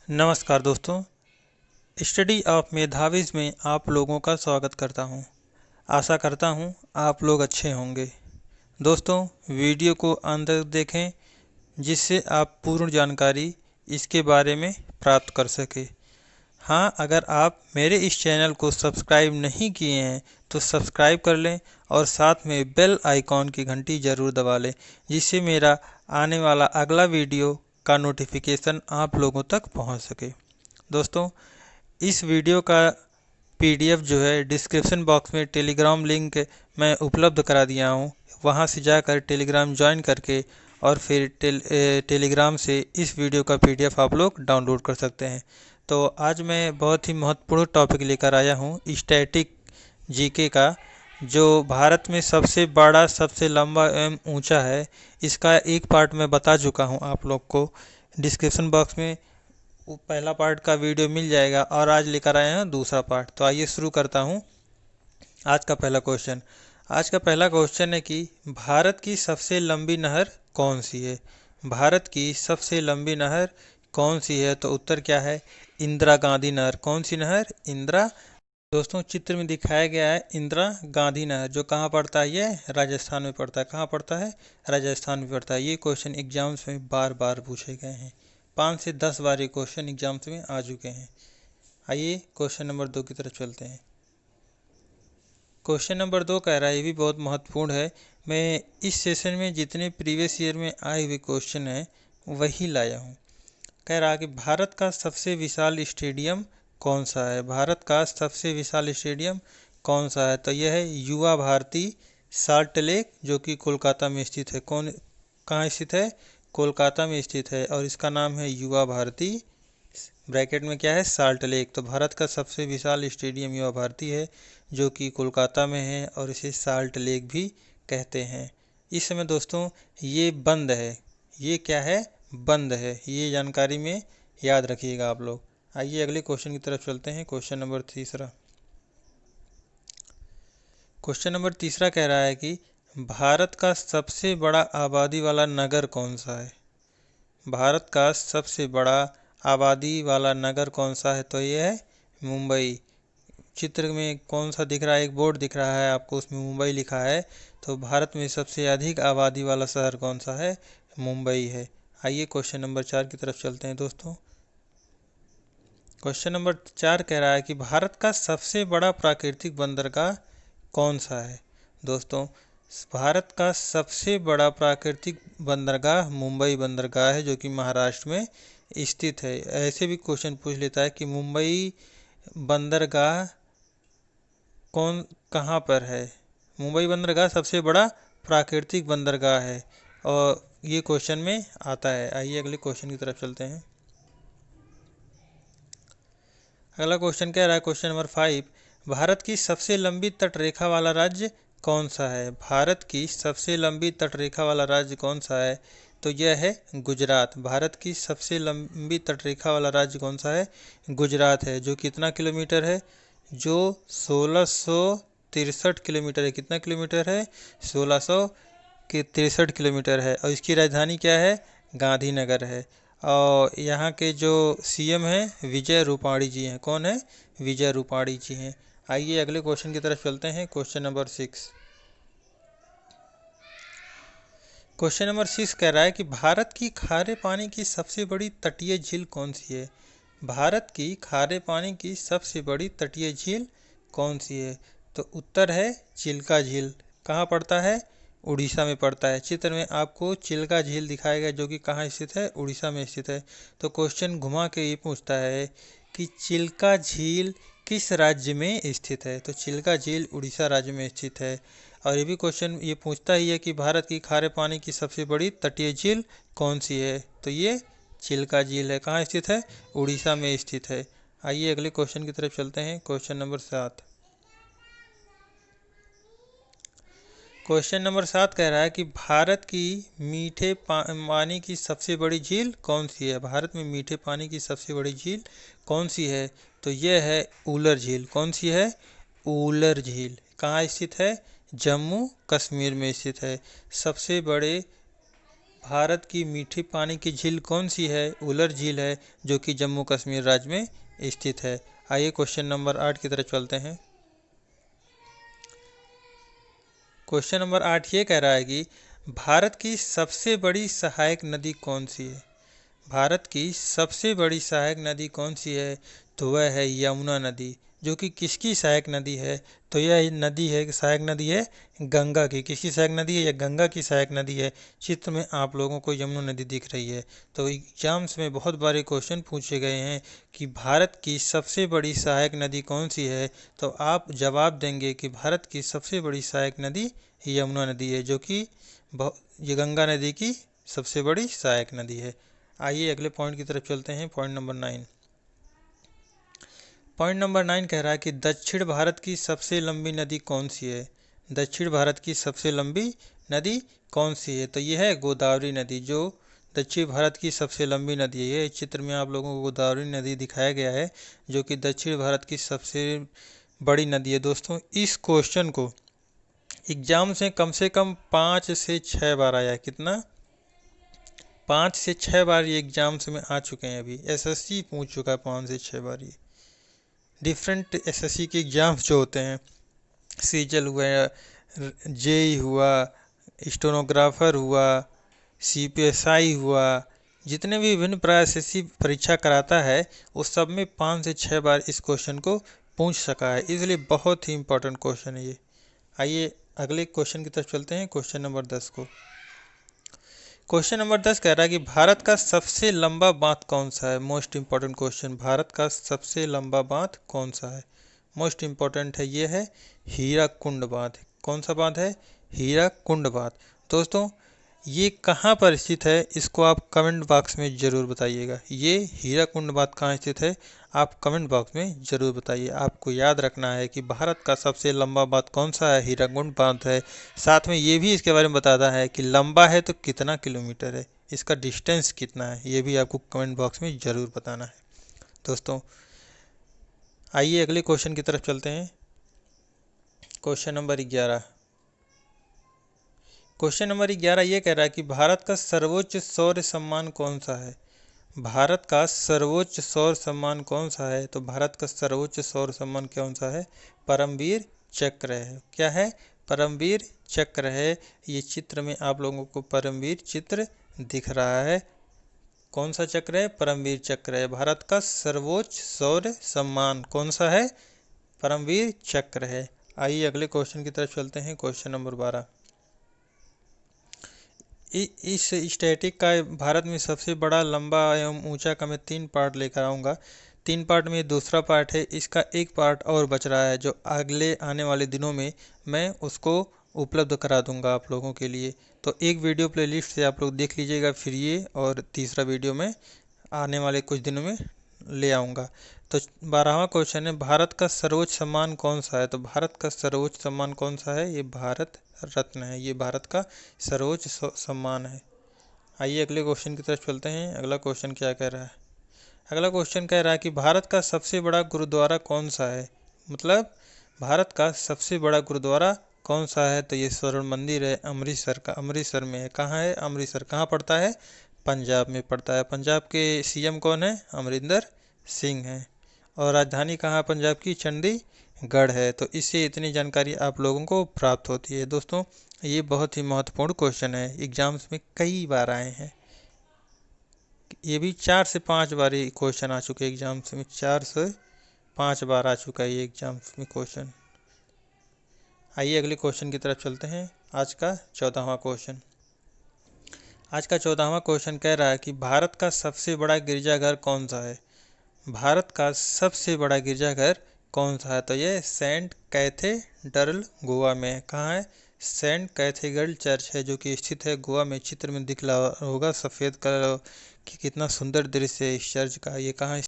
नमस्कार दोस्तों, study of मेधावीज में आप लोगों का स्वागत करता हूं। आशा करता हूं आप लोग अच्छे होंगे। दोस्तों, वीडियो को अंत तक देखें जिससे आप पूर्ण जानकारी इसके बारे में प्राप्त कर सके। हाँ, अगर आप मेरे इस चैनल को सब्सक्राइब नहीं किए हैं तो सब्सक्राइब कर लें और साथ में बेल आइकॉन की घंटी ज़रूर दबा लें, जिससे मेरा आने वाला अगला वीडियो का नोटिफिकेशन आप लोगों तक पहुंच सके। दोस्तों, इस वीडियो का पीडीएफ जो है डिस्क्रिप्शन बॉक्स में टेलीग्राम लिंक मैं उपलब्ध करा दिया हूँ। वहाँ से जाकर टेलीग्राम ज्वाइन करके और फिर टेलीग्राम से इस वीडियो का पीडीएफ आप लोग डाउनलोड कर सकते हैं। तो आज मैं बहुत ही महत्वपूर्ण टॉपिक लेकर आया हूँ स्टैटिक जीके का, जो भारत में सबसे बड़ा, सबसे लंबा एवं ऊंचा है। इसका एक पार्ट मैं बता चुका हूँ आप लोग को। डिस्क्रिप्शन बॉक्स में पहला पार्ट का वीडियो मिल जाएगा और आज लेकर आए हैं दूसरा पार्ट। तो आइए शुरू करता हूँ। आज का पहला क्वेश्चन है कि भारत की सबसे लंबी नहर कौन सी है। भारत की सबसे लंबी नहर कौन सी है? तो उत्तर क्या है? इंदिरा गांधी नहर। कौन सी नहर? इंदिरा। दोस्तों, चित्र में दिखाया गया है इंदिरा गांधी नहर, जो कहाँ पड़ता है? ये राजस्थान में पड़ता है। कहाँ पड़ता है? राजस्थान में पड़ता है। ये क्वेश्चन एग्जाम्स में बार बार पूछे गए हैं। 5 से 10 बार ये क्वेश्चन एग्जाम्स में आ चुके हैं। आइए क्वेश्चन नंबर 2 की तरफ चलते हैं। क्वेश्चन नंबर 2 कह रहा है, ये भी बहुत महत्वपूर्ण है। मैं इस सेशन में जितने प्रीवियस ईयर में आए हुए क्वेश्चन हैं वही लाया हूँ। कह रहा है कि भारत का सबसे विशाल स्टेडियम कौन सा है? भारत का सबसे विशाल स्टेडियम कौन सा है? तो यह है युवा भारती साल्ट लेक, जो कि कोलकाता में स्थित है। कहाँ स्थित है? कोलकाता में स्थित है और इसका नाम है युवा भारती, ब्रैकेट में क्या है? Salt lake. तो भारत का सबसे विशाल स्टेडियम युवा भारती है, जो कि कोलकाता में है और इसे साल्ट लेक भी कहते हैं। इस समय दोस्तों ये बंद है। ये क्या है? बंद है। ये जानकारी में याद रखिएगा आप लोग। आइए अगले क्वेश्चन की तरफ चलते हैं। क्वेश्चन नंबर तीसरा कह रहा है कि भारत का सबसे बड़ा आबादी वाला नगर कौन सा है? भारत का सबसे बड़ा आबादी वाला नगर कौन सा है? तो ये है मुंबई। चित्र में कौन सा दिख रहा है? एक बोर्ड दिख रहा है आपको, उसमें मुंबई लिखा है। तो भारत में सबसे अधिक आबादी वाला शहर कौन सा है? मुंबई है। आइए क्वेश्चन नंबर 4 की तरफ चलते हैं दोस्तों। क्वेश्चन नंबर 4 कह रहा है कि भारत का सबसे बड़ा प्राकृतिक बंदरगाह कौन सा है? दोस्तों, भारत का सबसे बड़ा प्राकृतिक बंदरगाह मुंबई बंदरगाह है, जो कि महाराष्ट्र में स्थित है। ऐसे भी क्वेश्चन पूछ लेता है कि मुंबई बंदरगाह कहाँ पर है? मुंबई बंदरगाह सबसे बड़ा प्राकृतिक बंदरगाह है और ये क्वेश्चन में आता है। आइए अगले क्वेश्चन की तरफ चलते हैं। अगला क्वेश्चन कह रहा है, क्वेश्चन नंबर 5, भारत की सबसे लंबी तटरेखा वाला राज्य कौन सा है? भारत की सबसे लंबी तटरेखा वाला राज्य कौन सा है? तो यह है गुजरात। भारत की सबसे लंबी तटरेखा वाला राज्य कौन सा है? गुजरात है। जो कितना किलोमीटर है? जो 1663 किलोमीटर है। कितना किलोमीटर है? 1663 किलोमीटर है। और इसकी राजधानी क्या है? गांधीनगर है। और यहाँ के जो सीएम हैं विजय रूपाणी जी हैं। कौन है? विजय रूपाणी जी हैं। आइए अगले क्वेश्चन की तरफ चलते हैं। क्वेश्चन नंबर 6 कह रहा है कि भारत की खारे पानी की सबसे बड़ी तटीय झील कौन सी है? भारत की खारे पानी की सबसे बड़ी तटीय झील कौन सी है? तो उत्तर है चिल्का झील। कहाँ पड़ता है? उड़ीसा में पड़ता है। चित्र में आपको चिल्का झील दिखाया गया, जो कि कहाँ स्थित है? उड़ीसा में स्थित है। तो क्वेश्चन घुमा के ये पूछता है कि चिल्का झील किस राज्य में स्थित है? तो चिल्का झील उड़ीसा राज्य में स्थित है। और ये भी क्वेश्चन ये पूछता ही है कि भारत की खारे पानी की सबसे बड़ी तटीय झील कौन सी है? तो ये चिल्का झील है। कहाँ स्थित है? उड़ीसा में स्थित है। आइए अगले क्वेश्चन की तरफ चलते हैं। क्वेश्चन नंबर 7 कह रहा है कि भारत की मीठे पानी की सबसे बड़ी झील कौन सी है? भारत में मीठे पानी की सबसे बड़ी झील कौन सी है? तो यह है ऊलर झील। कौन सी है? ऊलर झील। कहाँ स्थित है? जम्मू कश्मीर में स्थित है। सबसे बड़े भारत की मीठे पानी की झील कौन सी है? उलर झील है, जो कि जम्मू कश्मीर राज्य में स्थित है। आइए क्वेश्चन नंबर 8 की तरफ चलते हैं। क्वेश्चन नंबर 8 ये कह रहा है कि भारत की सबसे बड़ी सहायक नदी कौन सी है? भारत की सबसे बड़ी सहायक नदी कौन सी है? तो वह है यमुना नदी, जो कि किसकी सहायक नदी है? तो यह नदी है, सहायक नदी है गंगा की। किसकी सहायक नदी है? यह गंगा की सहायक नदी है। चित्र में आप लोगों को यमुना नदी दिख रही है। तो एग्जाम्स में बहुत बारे क्वेश्चन पूछे गए हैं कि भारत की सबसे बड़ी सहायक नदी कौन सी है, तो आप जवाब देंगे कि भारत की सबसे बड़ी सहायक नदी यमुना नदी है, जो कि ये गंगा नदी की सबसे बड़ी सहायक नदी है। आइए अगले पॉइंट की तरफ चलते हैं। Point number 9। पॉइंट नंबर 9 कह रहा है कि दक्षिण भारत की सबसे लंबी नदी कौन सी है? दक्षिण भारत की सबसे लंबी नदी कौन सी है? तो यह है गोदावरी नदी, जो दक्षिण भारत की सबसे लंबी नदी है। इस चित्र में आप लोगों को गोदावरी नदी दिखाया गया है, जो कि दक्षिण भारत की सबसे बड़ी नदी है। दोस्तों, इस क्वेश्चन को एग्जाम से कम 5 से 6 बार आया है। कितना? 5 से 6 बार ये एग्जाम्स में आ चुके हैं। अभी एसएससी पूछ चुका है 5 से 6 बार। ये डिफरेंट एसएससी के एग्जाम्स जो होते हैं, सीजल हुआ, जेई हुआ, स्टेनोग्राफर हुआ, सीपीएसआई हुआ, जितने भी विभिन्न एसएससी परीक्षा कराता है, उस सब में 5 से 6 बार इस क्वेश्चन को पूछ सका है। इसलिए बहुत ही इंपॉर्टेंट क्वेश्चन है ये। आइए अगले क्वेश्चन की तरफ चलते हैं। क्वेश्चन नंबर 10 को। क्वेश्चन नंबर 10 कह रहा है कि भारत का सबसे लंबा बांध कौन सा है? Most important question. भारत का सबसे लंबा बांध कौन सा है? मोस्ट इंपॉर्टेंट है, ये है हीराकुंड बांध। कौन सा बांध है? हीराकुंड बांध। दोस्तों, ये कहाँ पर स्थित है, इसको आप कमेंट बॉक्स में ज़रूर बताइएगा। ये हीराकुंड बांध कहाँ स्थित है, आप कमेंट बॉक्स में ज़रूर बताइए। आपको याद रखना है कि भारत का सबसे लंबा बांध कौन सा है? हीराकुंड बांध है। साथ में ये भी इसके बारे में बताता है कि लंबा है तो कितना किलोमीटर है, इसका डिस्टेंस कितना है, ये भी आपको कमेंट बॉक्स में ज़रूर बताना है। दोस्तों, आइए अगले क्वेश्चन की तरफ चलते हैं। Question number 11। क्वेश्चन नंबर 11 ये कह रहा है कि भारत का सर्वोच्च शौर्य सम्मान कौन सा है? भारत का सर्वोच्च शौर्य सम्मान कौन सा है? तो भारत का सर्वोच्च शौर्य सम्मान कौन सा है? परमवीर चक्र है। क्या है? परमवीर चक्र है। ये चित्र में आप लोगों को परमवीर चित्र दिख रहा है। कौन सा चक्र है? परमवीर चक्र है। भारत का सर्वोच्च शौर्य सम्मान कौन सा है? परमवीर चक्र है। आइए अगले क्वेश्चन की तरफ चलते हैं। Question number 12। इस स्टैटिक का भारत में सबसे बड़ा, लंबा एवं ऊंचा का मैं 3 पार्ट लेकर आऊँगा। 3 पार्ट में दूसरा पार्ट है, इसका एक पार्ट और बच रहा है, जो अगले आने वाले दिनों में मैं उसको उपलब्ध करा दूंगा आप लोगों के लिए। तो एक वीडियो प्लेलिस्ट से आप लोग देख लीजिएगा फिर ये, और तीसरा वीडियो में आने वाले कुछ दिनों में ले आऊँगा। तो 12वां क्वेश्चन है, भारत का सर्वोच्च सम्मान कौन सा है? तो भारत का सर्वोच्च सम्मान कौन सा है? ये भारत रत्न है। ये भारत का सर्वोच्च सम्मान है। आइए अगले क्वेश्चन की तरफ चलते हैं। अगला क्वेश्चन क्या कह रहा है? अगला क्वेश्चन कह रहा है कि भारत का सबसे बड़ा गुरुद्वारा कौन सा है? मतलब भारत का सबसे बड़ा गुरुद्वारा कौन सा है? तो ये स्वर्ण मंदिर है, अमृतसर का। अमृतसर में है। कहाँ है? अमृतसर कहाँ पड़ता है? पंजाब में पड़ता है। पंजाब के सीएम कौन है? अमरिंदर सिंह है। और राजधानी कहाँ पंजाब की? चंडीगढ़ है। तो इससे इतनी जानकारी आप लोगों को प्राप्त होती है। दोस्तों, ये बहुत ही महत्वपूर्ण क्वेश्चन है, एग्जाम्स में कई बार आए हैं। ये भी 4 से 5 बार ये क्वेश्चन आ चुके हैं एग्जाम्स में। 4 से 5 बार आ चुका है ये एग्जाम्स में क्वेश्चन। आइए अगले क्वेश्चन की तरफ चलते हैं। आज का 14वां क्वेश्चन। आज का 14वां क्वेश्चन कह रहा है कि भारत का सबसे बड़ा गिरजाघर कौन सा है? भारत का सबसे बड़ा गिरजाघर कौन सा है? तो ये सेंट कैथेड्रल गोवा में। कहाँ है? सेंट कैथेड्रल चर्च है, जो कि स्थित है गोवा में। चित्र में दिख रहा होगा सफ़ेद कलर की, कितना सुंदर दृश्य है इस चर्च का। ये कहाँ